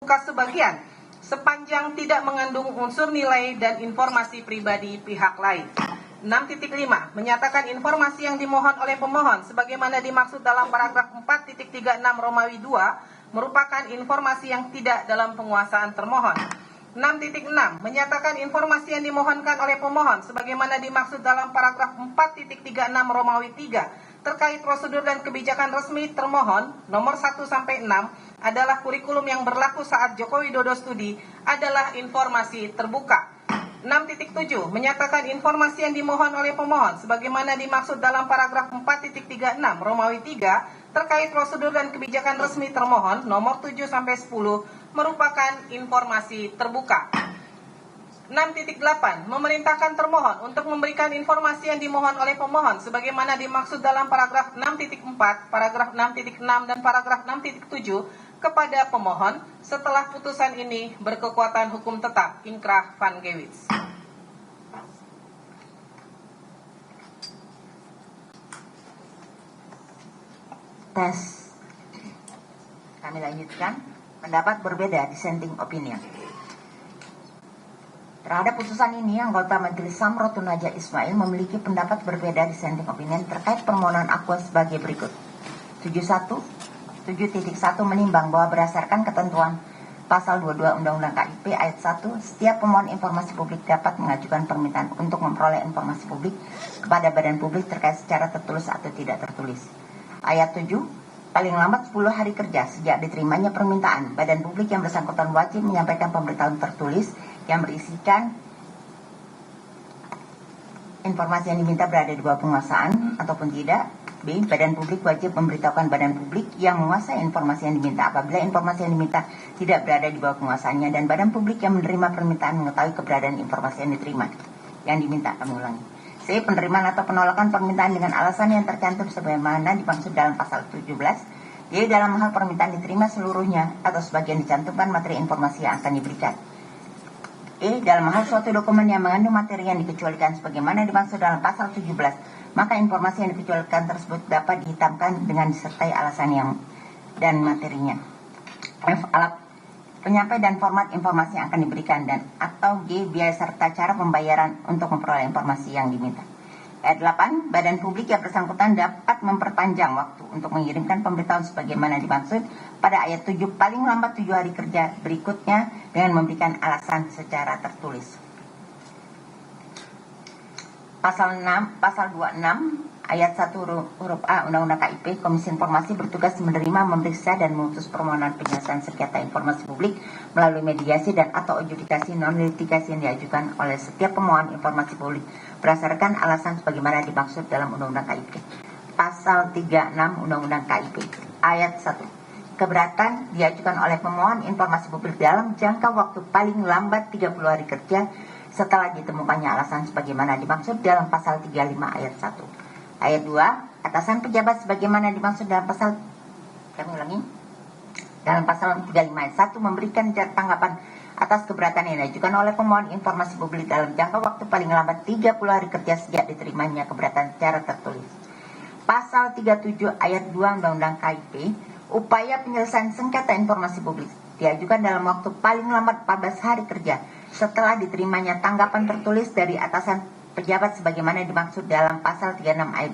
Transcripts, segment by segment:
sebagian sepanjang tidak mengandung unsur nilai dan informasi pribadi pihak lain. 6.5 menyatakan informasi yang dimohon oleh pemohon sebagaimana dimaksud dalam paragraf 4.36 Romawi 2 merupakan informasi yang tidak dalam penguasaan termohon. 6.6 menyatakan informasi yang dimohonkan oleh pemohon sebagaimana dimaksud dalam paragraf 4.36 Romawi 3 terkait prosedur dan kebijakan resmi termohon nomor 1-6 adalah kurikulum yang berlaku saat Joko Widodo studi adalah informasi terbuka. 6.7 menyatakan informasi yang dimohon oleh pemohon sebagaimana dimaksud dalam paragraf 4.36 Romawi 3 terkait prosedur dan kebijakan resmi termohon nomor 7-10 merupakan informasi terbuka. 6.8 memerintahkan termohon untuk memberikan informasi yang dimohon oleh pemohon sebagaimana dimaksud dalam paragraf 6.4, paragraf 6.6 dan paragraf 6.7 kepada pemohon setelah putusan ini berkekuatan hukum tetap inkrah van Gewitz. Tes. Kami lanjutkan. Pendapat berbeda, dissenting opinion. Terhadap putusan ini, anggota Majelis Samro Tunaja Ismail memiliki pendapat berbeda, dissenting opinion terkait permohonan akua sebagai berikut. 7.1 menimbang bahwa berdasarkan ketentuan Pasal 22 Undang-Undang KIP ayat 1, setiap pemohon informasi publik dapat mengajukan permintaan untuk memperoleh informasi publik kepada badan publik terkait secara tertulis atau tidak tertulis. Ayat 7, paling lambat 10 hari kerja sejak diterimanya permintaan, badan publik yang bersangkutan wajib menyampaikan pemberitahuan tertulis yang berisikan informasi yang diminta berada di bawah penguasaan ataupun tidak. B. Badan publik wajib memberitahukan badan publik yang menguasai informasi yang diminta apabila informasi yang diminta tidak berada di bawah penguasaannya, dan badan publik yang menerima permintaan mengetahui keberadaan informasi yang diterima yang diminta. Kami ulangi. C. Penerimaan atau penolakan permintaan dengan alasan yang tercantum sebagaimana dimaksud dalam pasal 17. D. Dalam hal permintaan diterima seluruhnya atau sebagian dicantumkan materi informasi yang akan diberikan. E. Dalam hal suatu dokumen yang mengandung materi yang dikecualikan sebagaimana dimaksud dalam pasal 17, maka informasi yang dikecualikan tersebut dapat dihitamkan dengan disertai alasan yang dan materinya. F. Alat penyampai dan format informasi yang akan diberikan, dan atau G. Biaya serta cara pembayaran untuk memperoleh informasi yang diminta. Ayat 8. Badan publik yang bersangkutan dapat memperpanjang waktu untuk mengirimkan pemberitahuan sebagaimana dimaksud pada ayat 7 paling lambat 7 hari kerja berikutnya dengan memberikan alasan secara tertulis. Pasal 26 ayat 1 huruf A Undang-Undang KIP, Komisi Informasi bertugas menerima, memeriksa, dan memutus permohonan penyelesaian sengketa informasi publik melalui mediasi dan atau adjudikasi non-litigasi yang diajukan oleh setiap pemohon informasi publik berdasarkan alasan sebagaimana dimaksud dalam Undang-Undang KIP. Pasal 36 Undang-Undang KIP ayat 1. Keberatan diajukan oleh pemohon informasi publik dalam jangka waktu paling lambat 30 hari kerja setelah ditemukannya alasan sebagaimana dimaksud dalam pasal 35 ayat 1. Ayat 2, atasan pejabat sebagaimana dimaksud dalam pasal dalam pasal 35 ayat 1 memberikan tanggapan atas keberatan yang diajukan oleh pemohon informasi publik dalam jangka waktu paling lambat 30 hari kerja sejak diterimanya keberatan secara tertulis. Pasal 37 ayat 2 Undang-Undang KIP, upaya penyelesaian sengketa informasi publik diajukan dalam waktu paling lambat 14 hari kerja setelah diterimanya tanggapan tertulis dari atasan pejabat sebagaimana dimaksud dalam pasal 36 ayat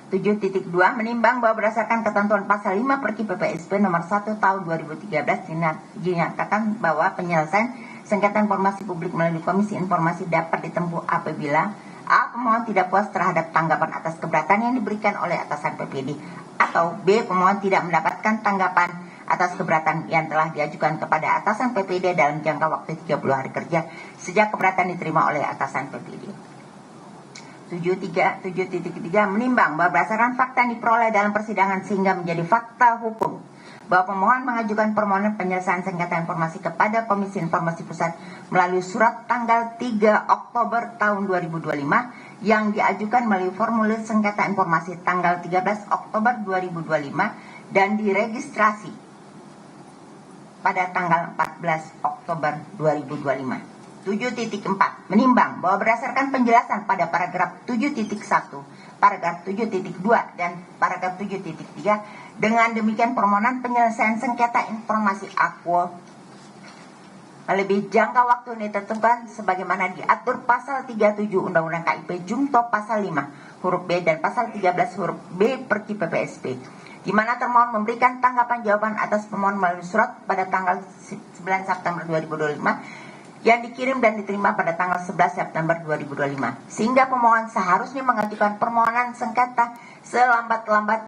2. 7.2 menimbang bahwa berdasarkan ketentuan pasal 5 Perki PPSP nomor 1 tahun 2013 dinyatakan bahwa penyelesaian sengketa informasi publik melalui Komisi Informasi dapat ditempuh apabila A. Pemohon tidak puas terhadap tanggapan atas keberatan yang diberikan oleh atasan PPD, atau B. Pemohon tidak mendapatkan tanggapan atas keberatan yang telah diajukan kepada atasan PPD dalam jangka waktu 30 hari kerja sejak keberatan diterima oleh atasan PPD. 7.3 menimbang bahwa berdasarkan fakta yang diperoleh dalam persidangan sehingga menjadi fakta hukum bahwa pemohon mengajukan permohonan penyelesaian sengketa informasi kepada Komisi Informasi Pusat melalui surat tanggal 3 Oktober tahun 2025 yang diajukan melalui formulir sengketa informasi tanggal 13 Oktober 2025 dan diregistrasi pada tanggal 14 Oktober 2025. 7.4 menimbang bahwa berdasarkan penjelasan pada paragraf 7.1 paragraf 7.2 dan paragraf 7.3. Dengan demikian permohonan penyelesaian sengketa informasi akuo lebih jangka waktu ini ditentukan sebagaimana diatur pasal 37 Undang-Undang KIP Jungto pasal 5 huruf B dan pasal 13 huruf B Perki PPSP, di mana termohon memberikan tanggapan jawaban atas pemohon melalui surat pada tanggal 9 September 2025 yang dikirim dan diterima pada tanggal 11 September 2025, sehingga pemohon seharusnya mengajukan permohonan sengketa selambat-lambat